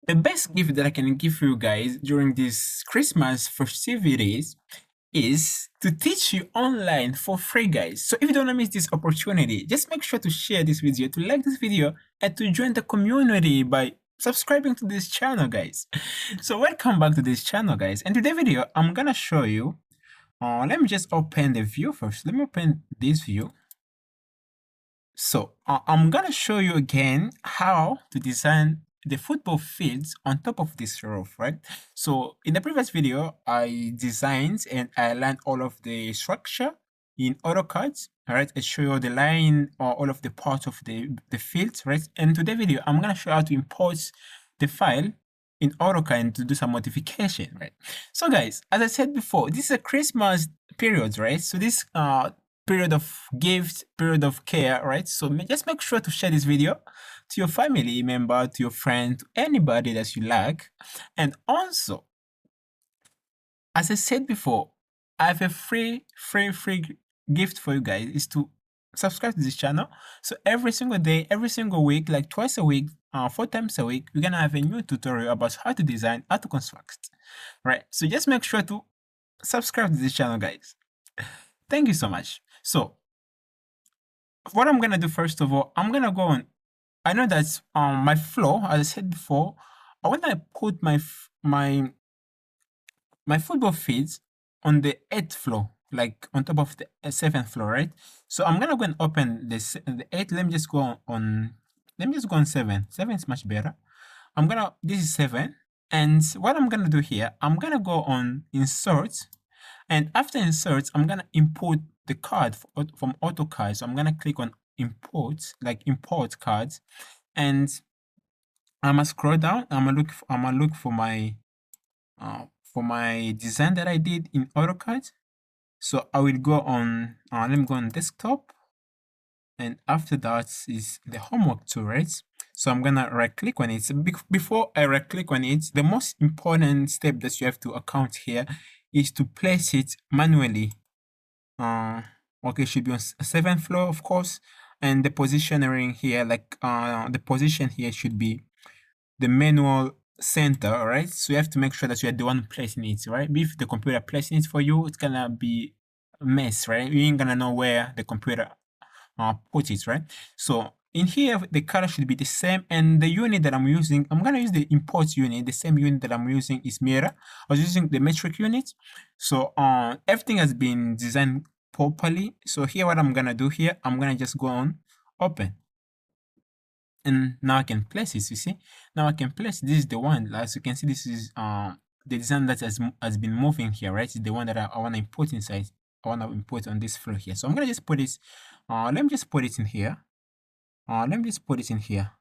The best gift that I can give you guys during these Christmas festivities is to teach you online for free, guys. So if you don't want to miss this opportunity, just make sure to share this video, to like this video, and to join the community by subscribing to this channel, guys. So welcome back to this channel, guys. And today video, I'm gonna show you. Let me just open the view first. Let me open this view. So I'm gonna show you again how to design the football fields on top of this roof, right? So in the previous video, I designed and I aligned all of the structure in AutoCAD, all right? I show you the line or all of the parts of the field, right? And today video, I'm gonna show you how to import the file in AutoCAD to do some modification, right? So guys, as I said before, this is a Christmas period, right? So this period of gift, period of care, right? So just make sure to share this video to your family member, to your friend, to anybody that you like. And also, as I said before, I have a free gift for you guys is to subscribe to this channel. So every single day, every single week, like twice a week, 4 times a week, we're gonna have a new tutorial about how to design, how to construct, right? So just make sure to subscribe to this channel, guys. Thank you so much. So what I'm gonna do first of all, I'm gonna go on. I know that my floor, as I said before, when I put my football fields on the 8th floor, like on top of the 7th floor, right? So I'm gonna go and open this the 8. Let me just go on. Let me just go on 7. 7 is much better. This is 7, and what I'm gonna do here, I'm gonna go on insert. And after insert, I'm gonna import the card from AutoCAD. So I'm gonna click on import, like import cards, and I'm gonna scroll down. I'm gonna look for my design that I did in AutoCAD. So I will go on. Let me go on desktop, and after that is the homework tool, right? So I'm gonna right click on it. So before I right click on it, the most important step that you have to account here is to place it manually. Okay, it should be on 7th floor, of course, and the positioning here, like the position here should be the manual center, all right? So you have to make sure that you are the one placing it, right? If the computer placing it for you, it's gonna be a mess, right? You ain't gonna know where the computer put it, right? So in here, the color should be the same, and the unit that I'm using, I'm gonna use the import unit. The same unit that I'm using is mirror. I was using the metric unit. So everything has been designed properly. So here, what I'm gonna do here, I'm gonna just go on open. And now I can place it, you see? Now I can place, this is the one, as you can see, this is the design that has been moving here, right? It's the one that I want to import inside. I want to import on this floor here. So I'm going to just put it, let me just put it in here. Let me just put it in here.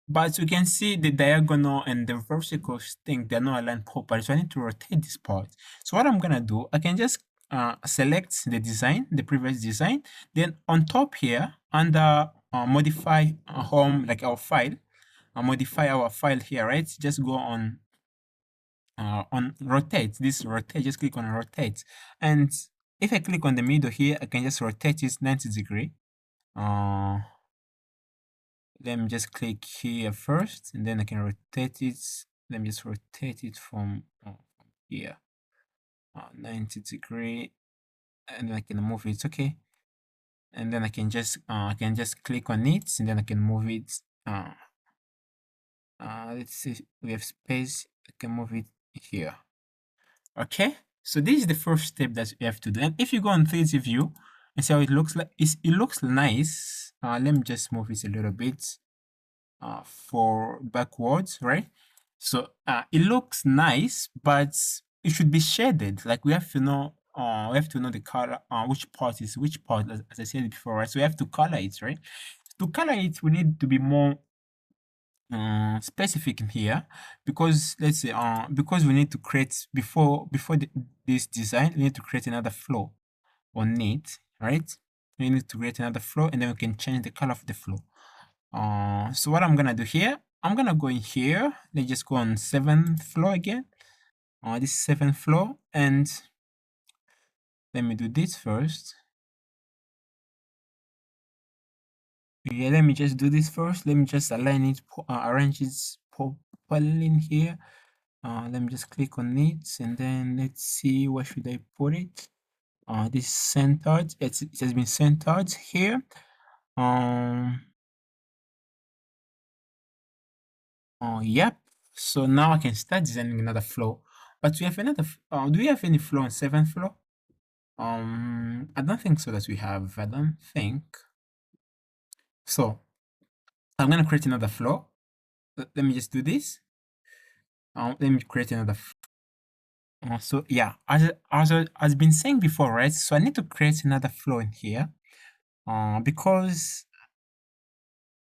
But you can see the diagonal and the vertical thing, they're not aligned properly. So I need to rotate this part. So what I'm going to do, I can just select the design, the previous design. Then on top here, under modify home, like our file, modify our file here, right? Just go on rotate. This rotate, just click on rotate. And if I click on the middle here, I can just rotate it 90 degree. Let me just click here first, and then I can rotate it. Let me just rotate it from here, 90 degree, and I can move it. Okay, and then I can just click on it, and then I can move it. Let's see, we have space. I can move it here. Okay, so this is the first step that you have to do. And if you go on 3D view and see how it looks like, it looks nice. Let me just move it a little bit for backwards, right? So it looks nice, but it should be shaded. Like we have to know the color, which part is which part, as I said before, right? So we have to color it, right? To color it, we need to be more specific in here, because let's say because we need to create before this design, we need to create another floor on it, right? We need to create another floor, and then we can change the color of the floor. So what I'm gonna do here, I'm gonna go in here. Let's just go on 7th floor again. This 7th floor, and let me do this first. Yeah, let me just do this first. Let me just align it, arrange it properly in here. Let me just click on it, and then let's see, where should I put it? This is centered. It has been centered here. Oh, yep. So now I can start designing another floor. But we have another. Do we have any floor on 7th floor? I don't think so that we have. I don't think. So I'm gonna create another floor. Let me just do this. Let me create another. So yeah, as been saying before, right? So I need to create another floor in here. Because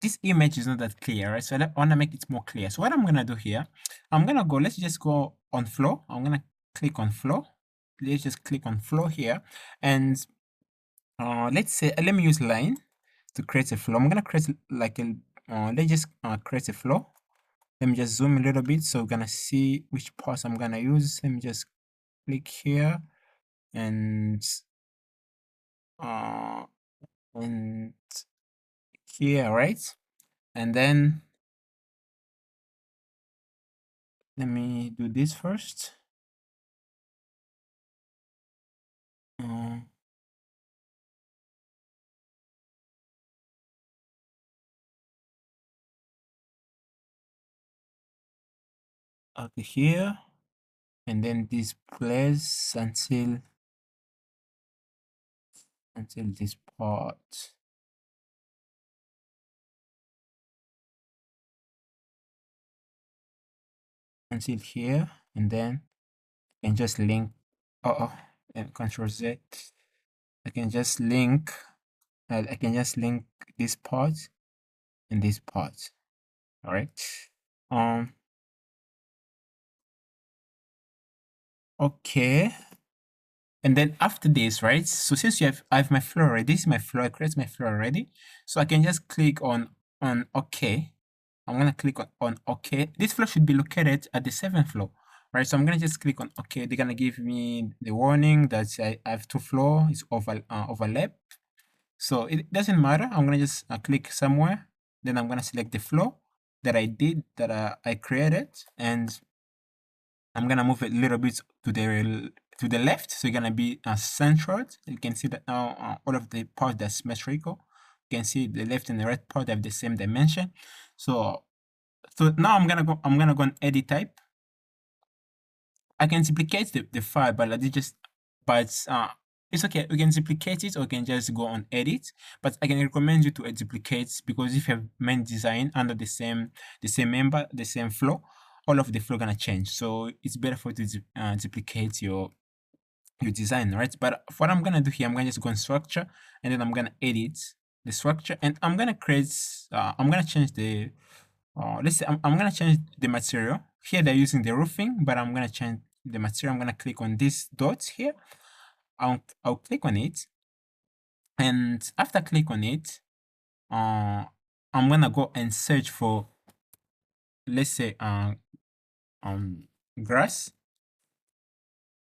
this image is not that clear, right? So I want to make it more clear. So what I'm gonna do here, I'm gonna go. Let's just go on floor. I'm gonna click on floor. Let's just click on floor here, and let's say let me use line to create a floor. I'm gonna create like a. Let's just create a floor. Let me just zoom a little bit so we're gonna see which parts I'm gonna use. Let me just click here and uh and here, right? And then let me do this first. Uh, okay, here, and then this place until this part. Until here, and then I can just link. And Control Z. I can just link. I can just link this part and this part. All right. Um. Okay. And then after this, right? So since I have my floor already, this is my floor. I create my floor already. So I can just click on OK. I'm gonna click on OK. This floor should be located at the 7th floor, right? So I'm gonna just click on OK. They're gonna give me the warning that I have 2 floors overlap. So it doesn't matter. I'm gonna just click somewhere. Then I'm gonna select the floor that I created, and I'm gonna move it a little bit to the left, so you're gonna be centered. You can see that now all of the parts that's symmetrical. You can see the left and the right part have the same dimension. So now I'm gonna go on edit type. I can duplicate the file, but it's okay. We can duplicate it, or we can just go on edit. But I can recommend you to duplicate, because if you have main design under the same member, the same flow, all of the flow gonna change. So it's better for you to duplicate your design, right? But what I'm gonna do here, I'm gonna just go on structure, and then I'm gonna edit the structure, and I'm gonna create. I'm gonna change the. Let's say I'm gonna change the material. Here they're using the roofing, but I'm gonna change the material. I'm gonna click on this dot here. I'll click on it, and after click on it, I'm gonna go and search for, let's say, grass.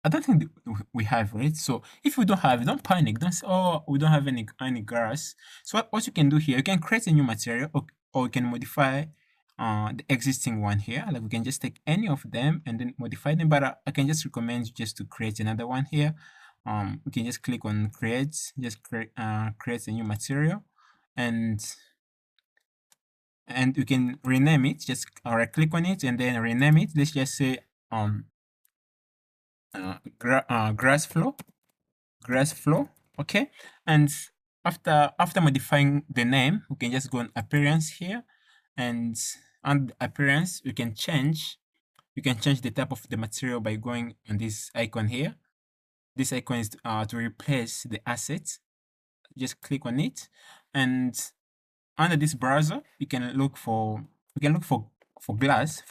I don't think we have it. So if we don't have it, don't panic. Don't say, oh, we don't have any grass. So what you can do here, you can create a new material, or you can modify the existing one here. Like we can just take any of them and then modify them. But I can just recommend you just to create another one here. We can just click on create, just create a new material, and you can rename it. Just right click on it and then rename it. Let's just say grass floor. Okay. And after modifying the name, we can just go on appearance here, and on appearance you can change the type of the material by going on this icon here. This icon is to replace the asset. Just click on it, and under this browser you can look for grass,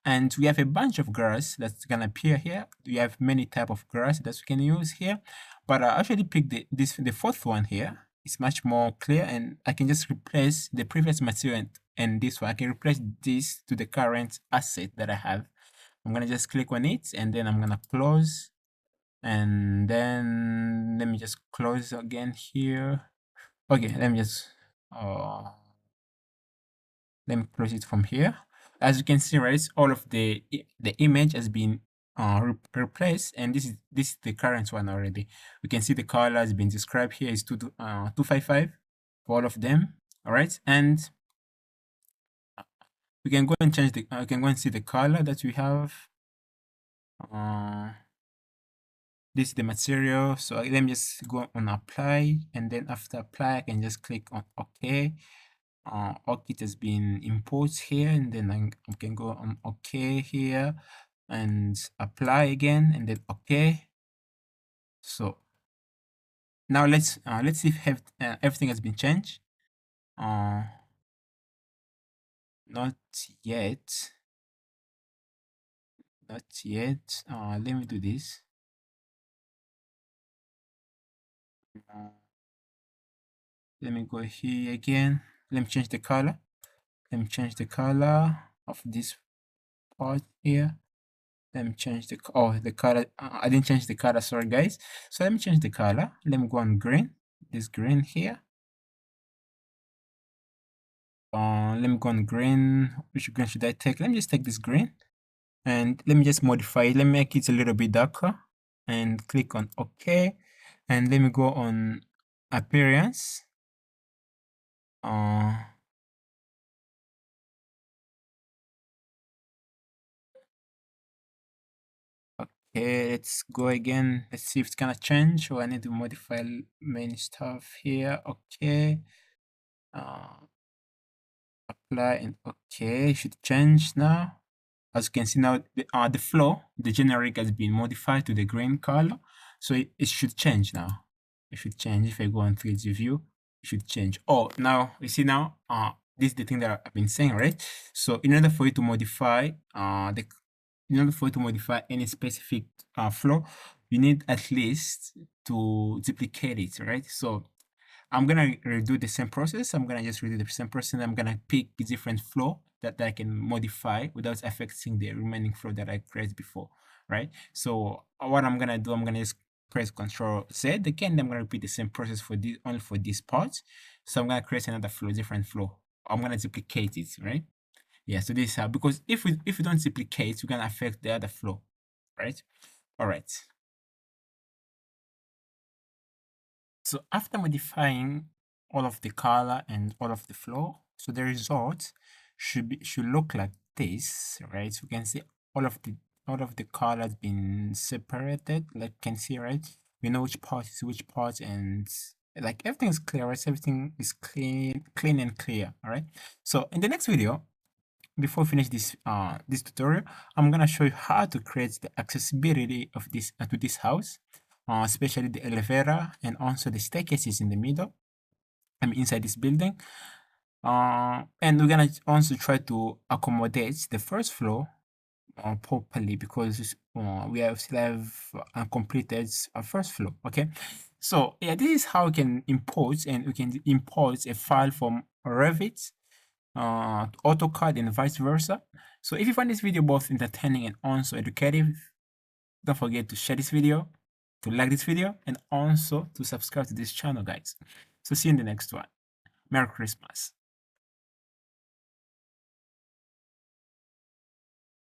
and we have a bunch of grass that's gonna appear here. We have many type of grass that we can use here, but I actually picked the fourth one here. It's much more clear, and I can just replace the previous material, and this one I can replace this to the current asset that I have. I'm gonna just click on it, and then I'm gonna close, and then let me just close again here. Okay, let me just uh Let me close it from here. As you can see, right, all of the image has been replaced, and this is the current one already. We can see the color has been described here is 255 for all of them. All right, and we can go and change the we can go and see the color that we have. This is the material, so let me just go on apply, and then after apply I can just click on OK. OK has been imported here, and then I can go on OK here and apply again, and then OK. So now let's see if everything has been changed. Not yet. Not yet. Let me do this. Let me go here again. Let me change the color. Let me change the color of this part here. Let me change the color. I didn't change the color, sorry guys. So let me change the color. Let me go on green. This green here. Let me go on green. Which green should I take? Let me just take this green, and let me just modify it. Let me make it a little bit darker, and click on OK. And let me go on appearance. Okay, let's go again. Let's see if it's gonna change, or I need to modify many stuff here. Okay. Apply and okay, it should change now. As you can see now, the flow, the generic has been modified to the green color. So it should change now. It should change. If I go on 3D view, it should change. Oh, now you see now, this is the thing that I've been saying, right? So in order for you to modify any specific flow, you need at least to duplicate it, right? So I'm gonna redo the same process. I'm gonna just redo the same process. I'm gonna pick a different flow that I can modify without affecting the remaining flow that I created before, right? So what I'm gonna do, I'm gonna just press Control Z again. I'm gonna repeat the same process for this, only for this part. So I'm gonna create another flow, different flow. I'm gonna duplicate it, right? Yeah. So this is how, because if we don't duplicate, we're gonna affect the other flow, right? All right. So after modifying all of the color and all of the flow, so the result should look like this, right? So we can see all of the colors been separated, like you can see, right? We know which part is which part, and like everything is clear, right? Everything is clean and clear. All right. So in the next video, before we finish this tutorial, I'm gonna show you how to create the accessibility of this to this house, especially the elevator and also the staircases in the middle. I'm inside this building, and we're gonna also try to accommodate the first floor properly, because we still have uncompleted first floor. Okay, so yeah, this is how we can import, and we can import a file from Revit AutoCAD and vice versa. So if you find this video both entertaining and also educative, don't forget to share this video, to like this video, and also to subscribe to this channel, guys. So see you in the next one. Merry Christmas.